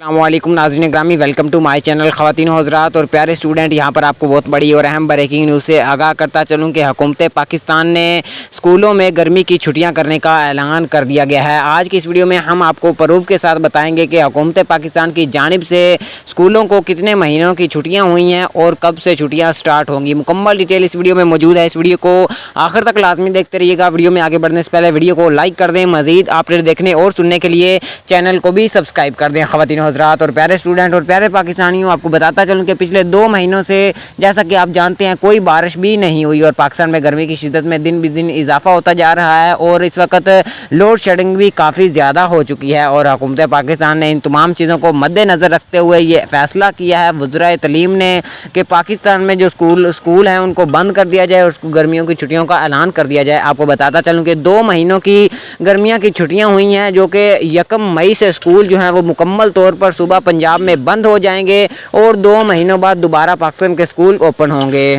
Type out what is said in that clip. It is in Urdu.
السلام علیکم ناظرین گرامی، ویلکم ٹو مائی چینل خواتین و حضرات اور پیارے اسٹوڈنٹ۔ یہاں پر آپ کو بہت بڑی اور اہم بریکنگ نیوز سے آگاہ کرتا چلوں کہ حکومت پاکستان نے اسکولوں میں گرمی کی چھٹیاں کرنے کا اعلان کر دیا گیا ہے۔ آج کی اس ویڈیو میں ہم آپ کو پروف کے ساتھ بتائیں گے کہ حکومت پاکستان کی جانب سے اسکولوں کو کتنے مہینوں کی چھٹیاں ہوئی ہیں اور کب سے چھٹیاں سٹارٹ ہوں گی۔ مکمل ڈیٹیل اس ویڈیو میں موجود ہے، اس ویڈیو کو آخر تک لازمی دیکھتے رہیے گا۔ ویڈیو میں آگے بڑھنے سے پہلے ویڈیو کو لائک کر دیں، مزید اپڈیٹ دیکھنے اور سننے کے لیے چینل کو بھی سبسکرائب کر دیں۔ خواتین و حضرات اور پیارے اسٹوڈنٹ اور پیارے پاکستانیوں، آپ کو بتاتا چلوں کہ پچھلے 2 مہینوں سے جیسا کہ آپ جانتے ہیں کوئی بارش بھی نہیں ہوئی اور پاکستان میں گرمی کی شدت میں دن بدن اضافہ ہوتا جا رہا ہے اور اس وقت لوڈ شیڈنگ بھی کافی زیادہ ہو چکی ہے اور حکومت پاکستان نے ان تمام چیزوں کو مد نظر رکھتے ہوئے یہ فیصلہ کیا ہے وزرائے تعلیم نے کہ پاکستان میں جو اسکول ہیں ان کو بند کر دیا جائے اور گرمیوں کی چھٹیوں کا اعلان کر دیا جائے۔ آپ کو بتاتا چلوں کہ 2 مہینوں کی گرمیاں کی چھٹیاں ہوئی ہیں جو کہ 1 مئی سے اسکول جو ہیں وہ مکمل طور پر صوبہ پنجاب میں بند ہو جائیں گے اور 2 مہینوں بعد دوبارہ پاکستان کے اسکول اوپن ہوں گے۔